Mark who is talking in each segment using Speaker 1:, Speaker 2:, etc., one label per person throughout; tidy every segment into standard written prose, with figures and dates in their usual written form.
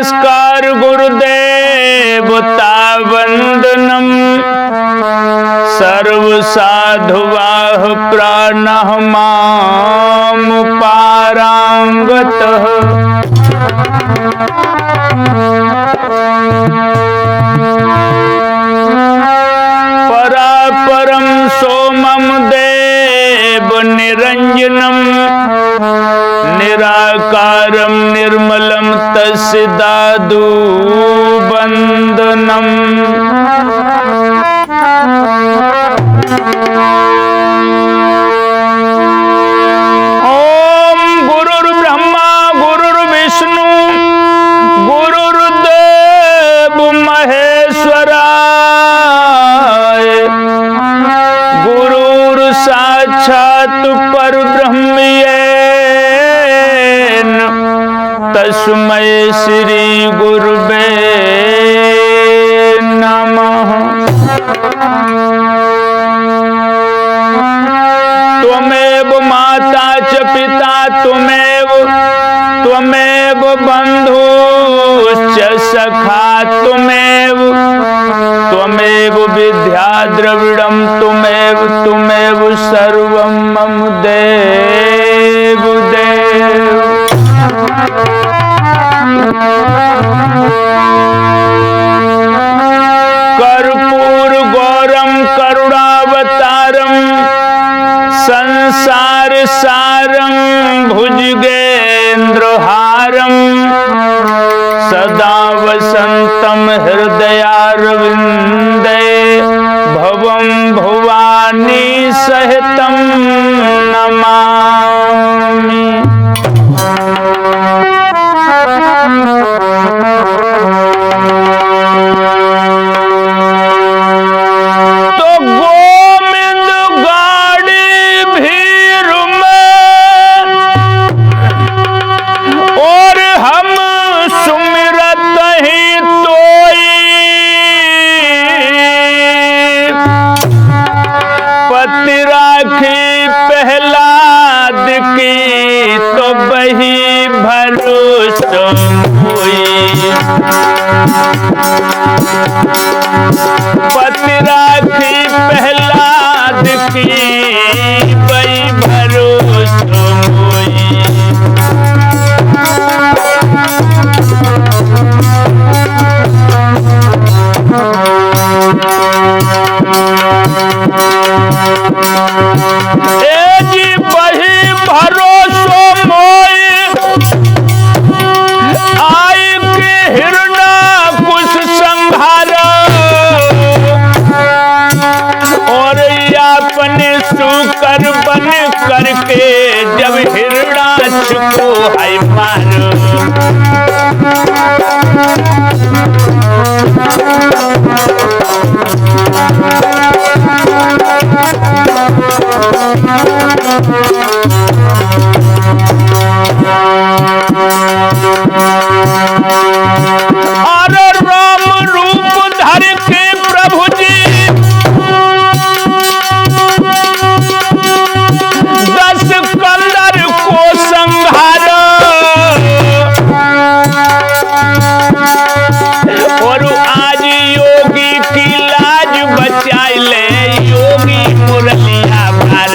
Speaker 1: नमस्कार गुरुदेव वंदनम सर्व साधुवाह प्राणः मामुपारांगतः परापरम सोमम देव निरंजनम निराकारं निर्मलं तस्य दादु वंदनम। ओम गुरुर्ब्रह्मा गुरुर्विष्णु गुरुर्देव महेश्वराय गुरुर्साक्षात् परब्रह्म तस्मै श्री गुरुवे नमः। त्वमेव माता च पिता त्वमेव बन्धुश्च सखा त्वमेव विद्या द्रविणं त्वमेव सर्वं मम देव देव। कर्पूर गौरम करुणावतारम संसार सारं भुजगेन्द्रहारं सदा वसन्तं हृदयारविन्दे भवं भवानी सहितं नमामि। पति राखी प्रहलाद की बई भरोसा होई। ए जी बही भरोसो मोई आई के हिरना कुछ संहार और अपने सुकर बन करके जब हिरणाक्ष को है मार। और राम रूप धर के प्रभु जी 10 कंदर को संहार और आज योगी की लाज बचाई ले योगी मुरलिया भर।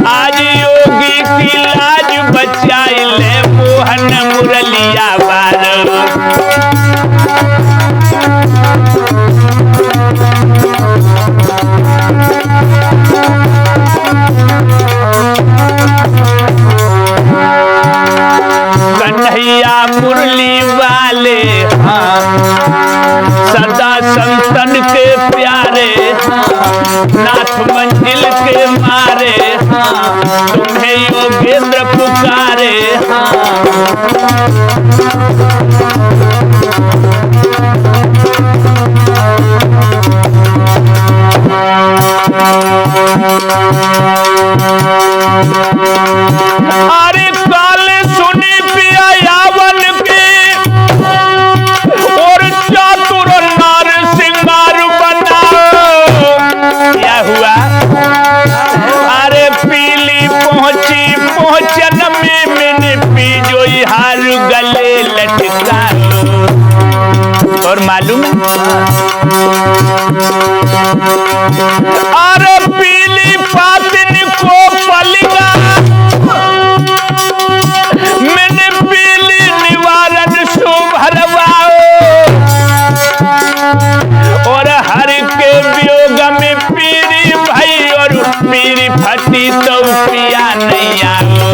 Speaker 1: आज योगी की लाज बचाई ले मोहन मुरलिया भर। कन्हैया मुरली वाले हाँ सदा संतन के प्यारे नाथ मंजिल के मारे हाँ तुम्हें योगेंद्र पुकारे हाँ। अरे काल सुनी पिया यावन की और चातुर नार सिंगार बना क्या हुआ। अरे पीली पहुंची पहुंचन में मैंने पी जो हार गले और मालूम है, अरे पीली पातिन को पलिगा मैंने पीली निवारण सुभरवाओ, और हर के वियोग में पीरी भाई और पीरी फटी तो पिया नहीं आओ,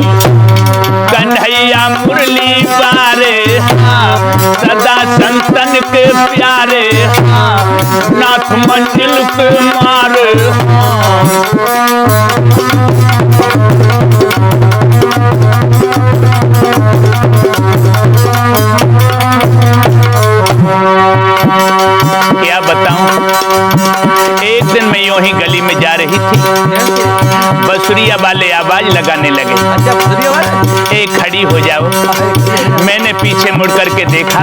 Speaker 1: कन्हैया मुरली बारे सदा संतन के प्यारे, नाथ मंजिल के मारे। क्या बताऊं, एक दिन मैं यूं ही गली में जा रही थी, बसुरिया वाले आवाज लगाने लगे, ए खड़ी हो जाओ। मैंने पीछे मुड़ करके देखा,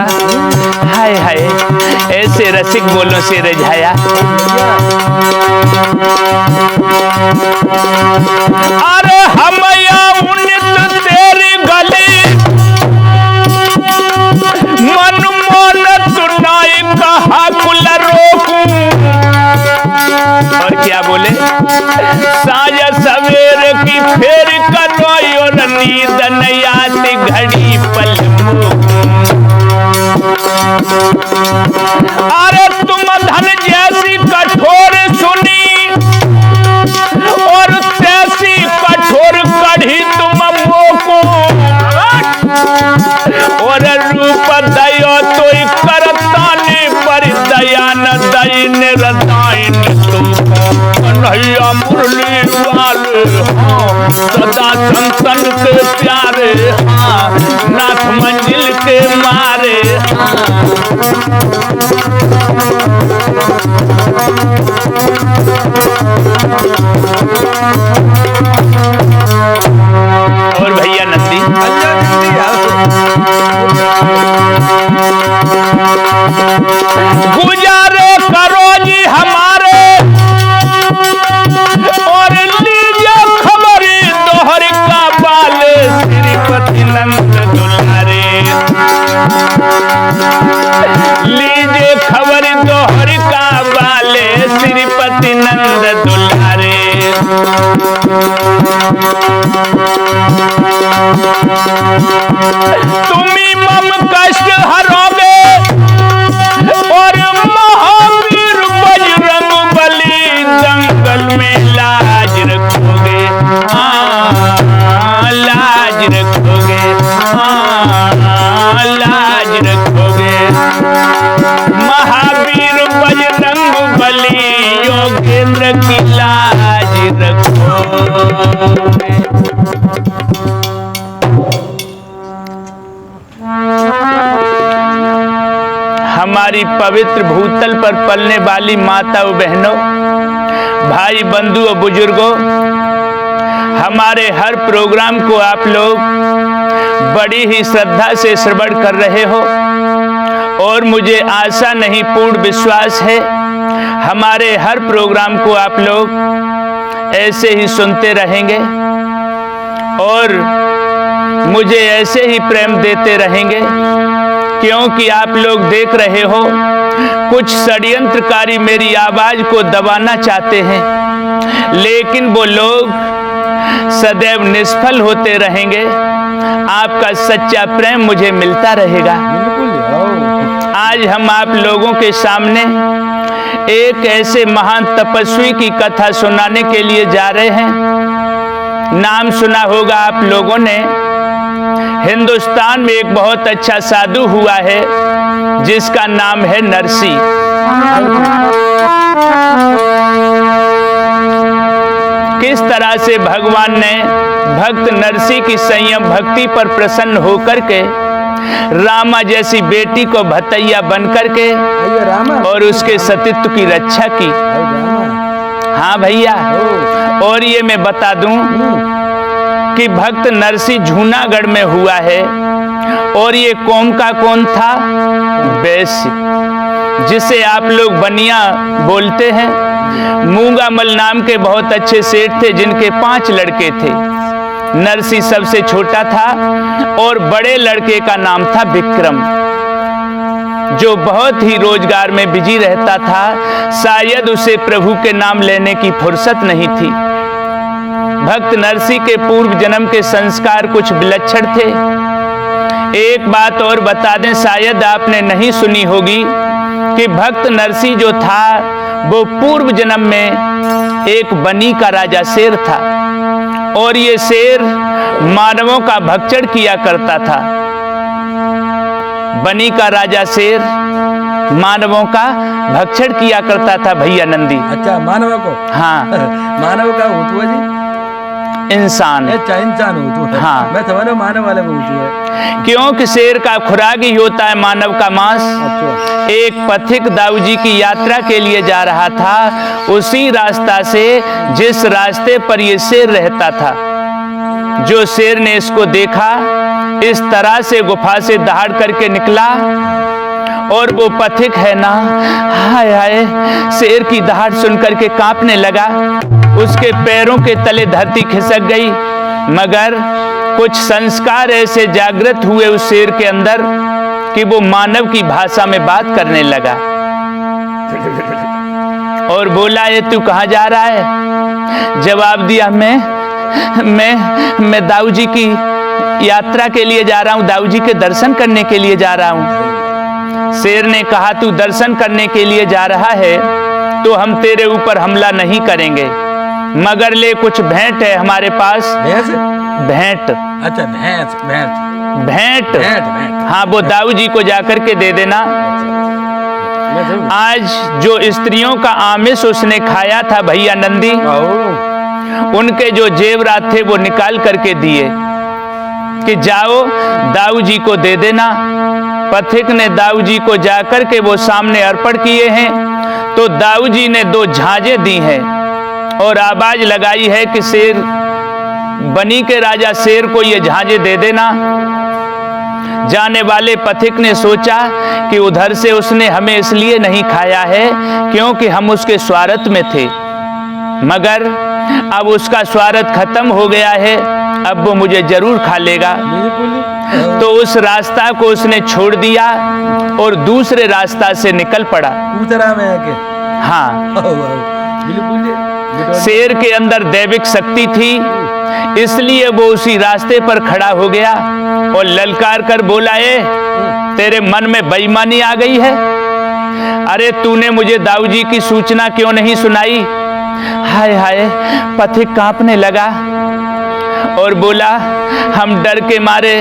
Speaker 1: हाय हाय ऐसे रसिक बोलों से रिझाया। अरे हम उन्नीत तेरी गली मन मोन सुनाई कहा कुल रोकूं, और क्या बोले, साँझ सवेरे की फेर करो और नींद नहीं आती घड़ी पल अरे तुम धन जैसी कठोर सुनी और तैसी कठोर कढ़ी तुम मोको, और रूप दयो तो करताने पर दया न दई निरदाइन तो कन्हैया मुरली वाले सदा संतन के प्यारे, नाथ मंजिल के मारे। और भैया नंदी गुजारे करो जी हमारे, और लीजिए खबरी दोहर का बाले श्रीपति नंद दुलारे, लीजिए खबर दोहर का बाले श्रीपति नंद दुलारे। तुम्ही मम कष्ट हरोगे और महावीर बजरंग बली जंगल में लाज रखोगे, लाज रखोगे, लाज रखोगे, महावीर बजरंग बली योगेंद्र की लाज रखोगे। हमारी पवित्र भूतल पर पलने वाली माताओं बहनों, भाई बंधु और बुजुर्गों, हमारे हर प्रोग्राम को आप लोग बड़ी ही श्रद्धा से श्रवण कर रहे हो, और मुझे आशा नहीं पूर्ण विश्वास है हमारे हर प्रोग्राम को आप लोग ऐसे ही सुनते रहेंगे और मुझे ऐसे ही प्रेम देते रहेंगे, क्योंकि आप लोग देख रहे हो कुछ षड्यंत्रकारी मेरी आवाज को दबाना चाहते हैं, लेकिन वो लोग सदैव निष्फल होते रहेंगे। आपका सच्चा प्रेम मुझे मिलता रहेगा। आज हम आप लोगों के सामने एक ऐसे महान तपस्वी की कथा सुनाने के लिए जा रहे हैं। नाम सुना होगा आप लोगों ने, हिंदुस्तान में एक बहुत अच्छा साधु हुआ है जिसका नाम है नरसी। किस तरह से भगवान ने भक्त नरसी की संयम भक्ति पर प्रसन्न होकर के रामा जैसी बेटी को भतैया बनकर के और उसके सतीत्व की रक्षा की। हाँ भैया, और ये मैं बता दूं कि भक्त नरसी जूनागढ़ में हुआ है, और ये कौम का कौन था? वैश्य, जिसे आप लोग बनिया बोलते हैं। मूंगामल नाम के बहुत अच्छे सेठ थे जिनके 5 लड़के थे। नरसी सबसे छोटा था और बड़े लड़के का नाम था विक्रम। जो बहुत ही रोजगार में बिजी रहता था, शायद उसे प्रभु के नाम लेने की फुर्सत नहीं थी। भक्त नरसी के पूर्व जन्म के संस्कार कुछ विलक्षण थे। एक बात और बता दें, शायद आपने नहीं सुनी होगी कि भक्त नरसी जो था वो पूर्व जन्म में एक बनी का राजा शेर था और ये शेर मानवों का भक्षण किया करता था। बनी का राजा शेर मानवों का भक्षण किया करता था भैया नंदी।
Speaker 2: अच्छा, मानव को? हाँ। मानव का होतु है जी?
Speaker 1: इंसान।
Speaker 2: अच्छा, इंसान होतु है।
Speaker 1: हाँ,
Speaker 2: मैं समझ मानव वाले को होतु है,
Speaker 1: क्योंकि शेर का खुराक ही होता है मानव का मांस।
Speaker 2: अच्छा।
Speaker 1: एक पथिक दाऊ जी की यात्रा के लिए जा रहा था, उसी रास्ता से जिस रास्ते पर ये शेर रहता था। जो शेर ने इसको देखा, इस तरह से गुफा से दहाड़ करके निकला और वो पथिक है ना, हाय हाय, शेर की दहाड़ सुन करके कांपने लगा। उसके पैरों के तले धरती खिसक गई, मगर कुछ संस्कार ऐसे जागृत हुए उस शेर के अंदर कि वो मानव की भाषा में बात करने लगा और बोला, ये तू कहाँ जा रहा है? जवाब दिया, मैं दाऊ जी की यात्रा के लिए जा रहा हूँ, दाऊ जी के दर्शन करने के लिए जा रहा हूँ। शेर ने कहा, तू दर्शन करने के लिए जा रहा है तो हम तेरे ऊपर हमला नहीं करेंगे, मगर ले कुछ भेंट है हमारे पास। भेंट?
Speaker 2: अच्छा,
Speaker 1: भेंट। हाँ, वो दाऊ जी को जाकर के दे देना। आज जो स्त्रियों का आमिष उसने खाया था भैया नंदी, उनके जो जेवरात थे वो निकाल करके दिए कि जाओ दाऊ जी को दे देना। पथिक ने दाऊ जी को जाकर के वो सामने अर्पण किए हैं तो दाऊ जी ने 2 झांझें दी हैं और आवाज लगाई है कि शेर, बनी के राजा शेर को ये झांझें दे देना। जाने वाले पथिक ने सोचा कि उधर से उसने हमें इसलिए नहीं खाया है क्योंकि हम उसके स्वार्थ में थे, मगर अब उसका स्वार्थ खत्म हो गया है, अब वो मुझे जरूर खा लेगा। तो उस रास्ता को उसने छोड़ दिया और दूसरे रास्ता से निकल पड़ा। हाँ, शेर के अंदर दैविक शक्ति थी, इसलिए वो उसी रास्ते पर खड़ा हो गया और ललकार कर बोला, तेरे मन में बेईमानी आ गई है? अरे तूने मुझे दाऊ जी की सूचना क्यों नहीं सुनाई? हाय हाय, पथिक कांपने लगा और बोला, हम डर के मारे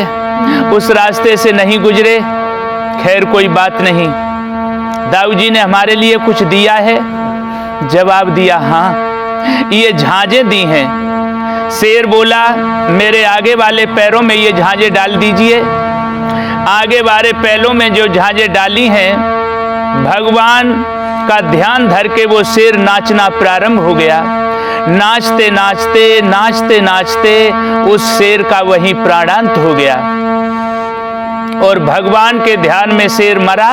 Speaker 1: उस रास्ते से नहीं गुजरे। खैर कोई बात नहीं, दाऊ जी ने हमारे लिए कुछ दिया है? जवाब दिया, हाँ, ये झांझें दी हैं। शेर बोला, मेरे आगे वाले पैरों में ये झांझें डाल दीजिए। आगे वाले पैरों में जो झांझें डाली हैं, भगवान का ध्यान धर के वो शेर नाचना प्रारंभ हो गया। नाचते नाचते नाचते नाचते उस शेर का वहीं प्राणांत हो गया और भगवान के ध्यान में शेर मरा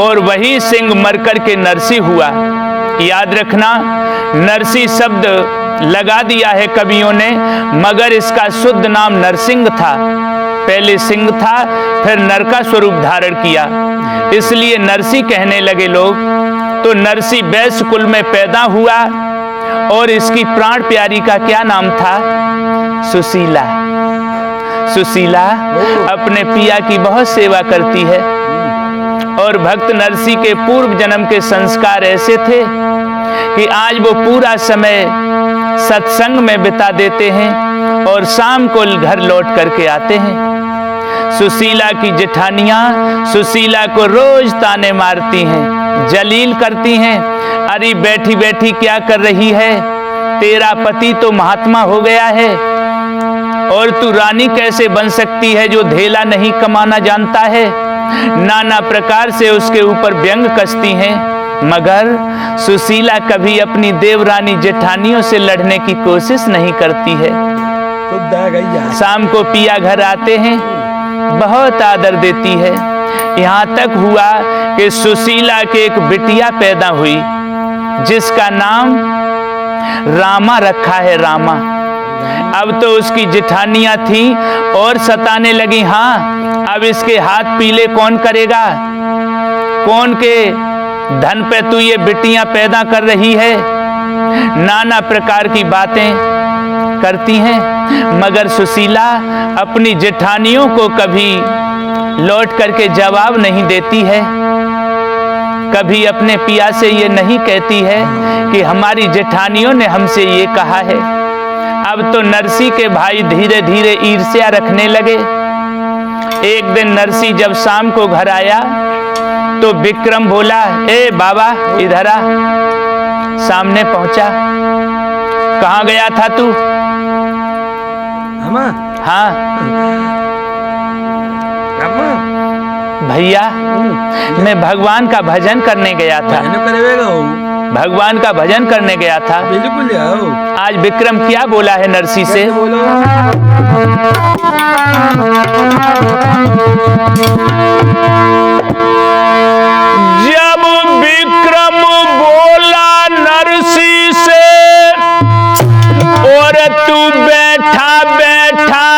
Speaker 1: और वही सिंह मरकर के नरसी हुआ। याद रखना, नरसी शब्द लगा दिया है कवियों ने, मगर इसका शुद्ध नाम नरसिंह था। पहले सिंह था, फिर नर का स्वरूप धारण किया, इसलिए नरसी कहने लगे लोग। तो नरसी वैश्य कुल में पैदा हुआ और इसकी प्राण प्यारी का क्या नाम था? सुशीला। सुशीला अपने पिया की बहुत सेवा करती है और भक्त नरसी के पूर्व जन्म के संस्कार ऐसे थे कि आज वो पूरा समय सत्संग में बिता देते हैं और शाम को घर लौट करके आते हैं। सुशीला की जेठानियां सुशीला को रोज ताने मारती हैं, जलील करती हैं, अरे बैठी बैठी क्या कर रही है? तेरा पति तो महात्मा हो गया है और तू रानी कैसे बन सकती है जो धेला नहीं कमाना जानता है? नाना प्रकार से उसके ऊपर व्यंग कसती हैं, मगर सुशीला कभी अपनी देवरानी जेठानियों से लड़ने की कोशिश नहीं करती है। शाम को पिया घर आते हैं, बहुत आदर देती है। यहाँ तक हुआ कि सुशीला के एक बिटिया पैदा हुई जिसका नाम रामा रखा है। रामा अब तो उसकी जेठानियां थी और सताने लगी। हाँ, अब इसके हाथ पीले कौन करेगा? कौन के धन पे तू ये बिटियां पैदा कर रही है? नाना प्रकार की बातें करती हैं, मगर सुशीला अपनी जेठानियों को कभी लौट करके जवाब नहीं देती है। कभी अपने पिया से ये नहीं कहती है कि हमारी जेठानियों ने हमसे ये कहा है। अब तो नरसी के भाई धीरे धीरे ईर्ष्या रखने लगे। एक दिन नरसी जब शाम को घर आया तो विक्रम बोला, ए बाबा इधर आ। सामने पहुंचा। कहाँ गया था तू? हाँ भैया, मैं भगवान का भजन करने गया था। भगवान का भजन करने गया था।
Speaker 2: बिल्कुल जाओ।
Speaker 1: आज विक्रम क्या बोला है नरसी से? जब विक्रम बोला नरसी से, और तू बैठा बैठा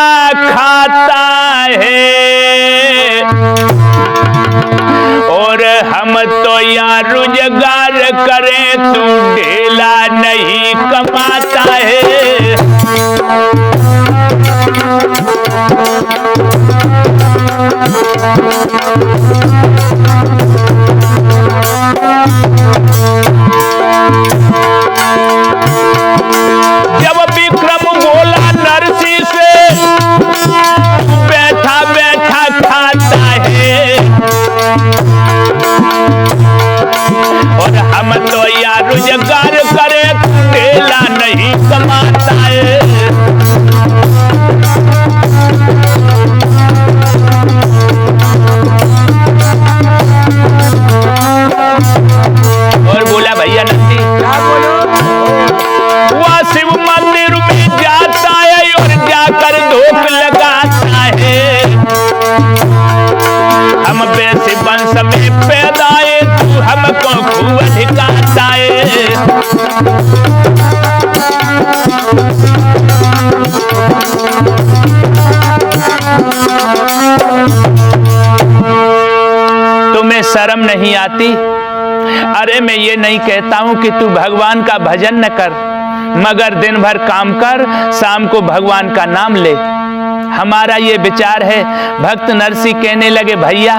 Speaker 1: खाता है, और हम तो यहाँ रोजगार करें, तू ढेला नहीं कमाता है। जब विक्रम बोला नरसी से, बैठा बैठा खाता है, और हम तो यार रोजगार करे, ढेला नहीं कमाता है। और बोला, भैया नंदी
Speaker 2: क्या बोलो?
Speaker 1: वह शिव मंदिर में जाता है और जाकर धूप लगाता है। हम वैसे वंश में पैदा है, तू हमको खूब अधिकाता है। तुम्हें शर्म नहीं आती? अरे मैं ये नहीं कहता हूं कि तू भगवान का भजन न कर, मगर दिन भर काम कर, शाम को भगवान का नाम ले। हमारा ये विचार है। भक्त नरसी कहने लगे, भैया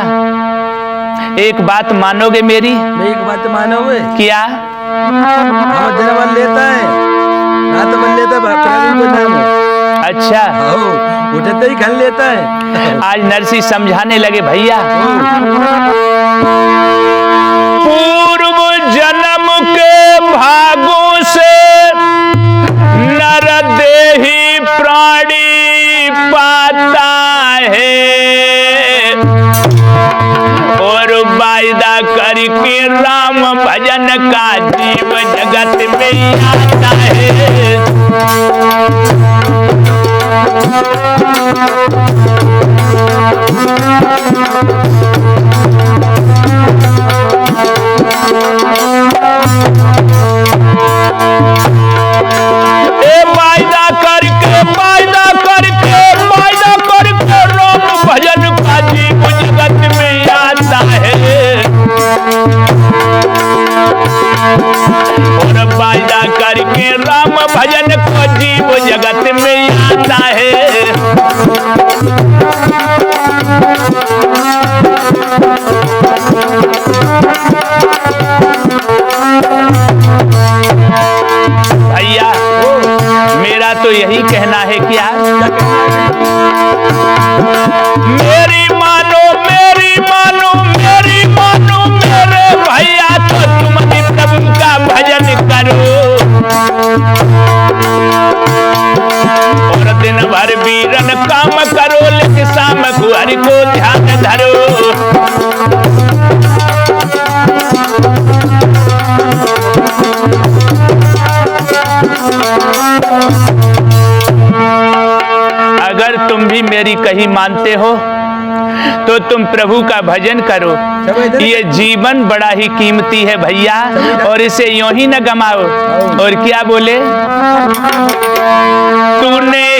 Speaker 1: एक बात मानोगे मेरी?
Speaker 2: मैं एक बात मानोगे?
Speaker 1: क्या?
Speaker 2: हम दिन भर लेता है, रात भर लेता है, को नाम।
Speaker 1: अच्छा,
Speaker 2: उठते ही खा लेता है।
Speaker 1: आज नरसी समझाने लगे, भैया पूर्व जन्म के भागों से नर देही प्राणी पाता है, और वायदा करके राम भजन का जीव जगत में आता है। वायदा करके राम भजन का जीव जगत में आता है, और वायदा करके राम भजन को जीव जगत में आता है। भैया मेरा तो यही कहना है, क्या मेरी मानो मेरी मानो मेरी मानो मेरे भैया, तो तुम भी प्रभु का भजन करो, और दिन भर वीरन काम करो, लेकिन शाम को हरि को ध्यान धरो। अगर तुम भी मेरी कही मानते हो तो तुम प्रभु का भजन करो। ये जीवन बड़ा ही कीमती है भैया, और इसे यूं ही न गमाओ। और क्या बोले? तूने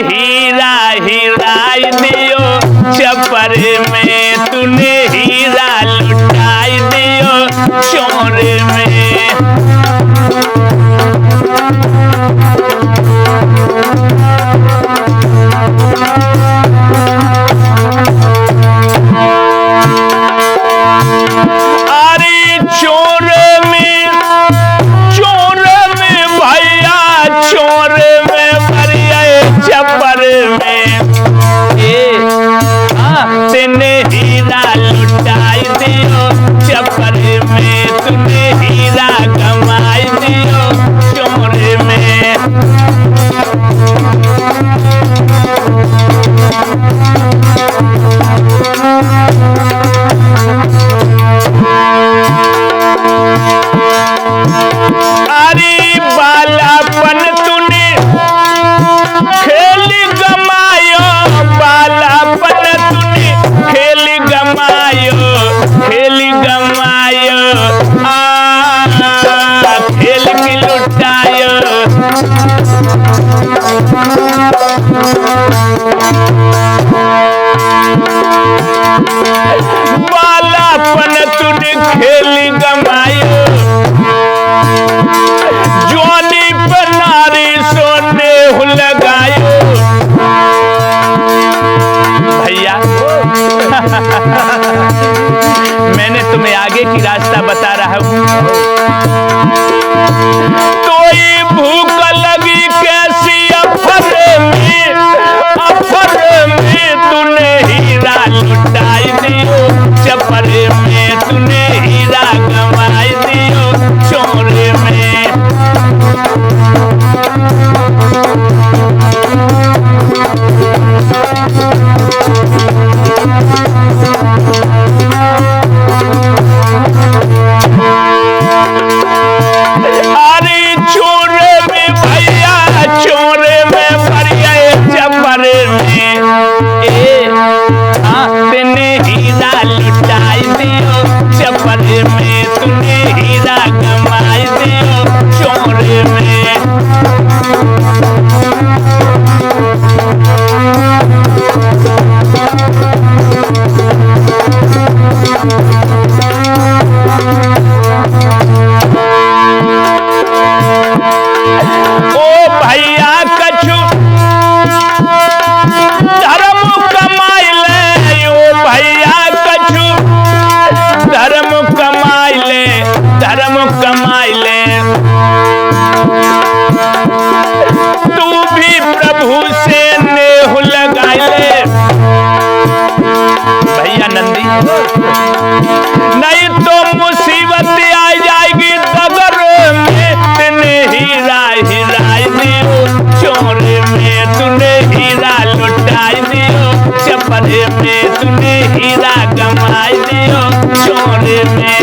Speaker 1: नहीं तो मुसीबत आ जाएगी दगर में, तूने हीरा हिराई दियो चोरे में, तूने हीरा लुटाई दियो चपरे में, तूने हीरा गमाई दियो चोरे में।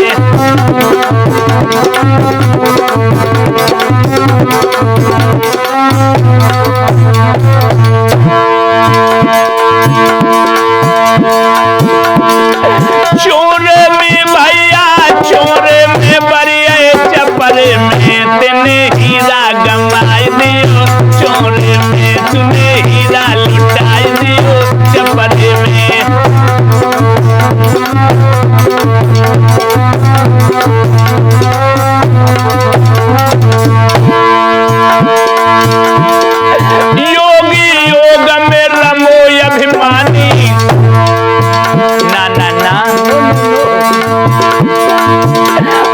Speaker 1: चोरे में भैया चोरे में बरिए चपरे में, तेने हीरा गमाई दियो चोरे में, तूने हीरा लुटाई दियो चपरे में। योगी योग में रमो अभिमानी, ना ना ना,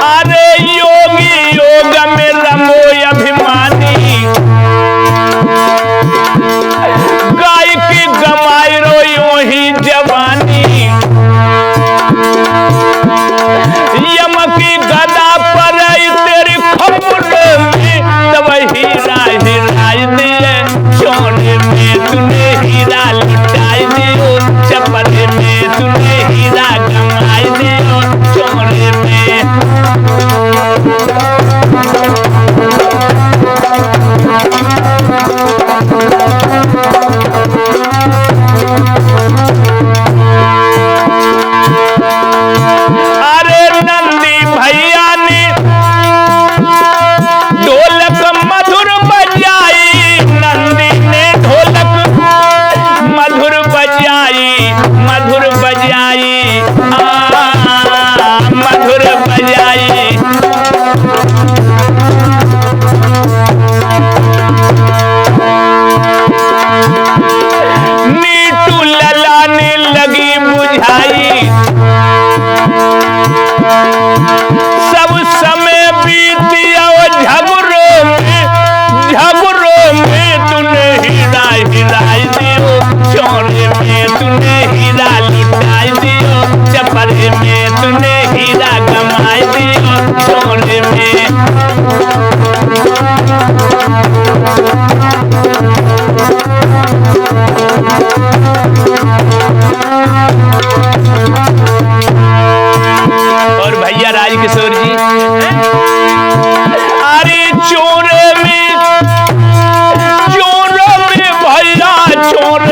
Speaker 1: अरे योगी योग में रमो अभिमानी, गाय की गमाई रो यूं ही जवानी, यम की गदा पर तेरी खबर में, तब हीरा हिराई दिए चोरे में, तूने हीरा लुटाई दियो चपरे में, तूने हीरा गमाई दियो चोरे में। अरे नंदी भैया ने ढोलक मधुर बजाई, नंदी ने ढोलक मधुर बजाई, मधुर बजाई, मधुर बजाई। नीटू ललाने लगी बुझाई, सब समय बीतिया झगड़ों में, तूने हीरा हिराई दियो चोरे में, तूने हीरा लुटाई दियो चपरे में, तूने हीरा गमाई दियो चोरे में। और भैया राजकिशोर जी, अरे चोरे में भैया चोरे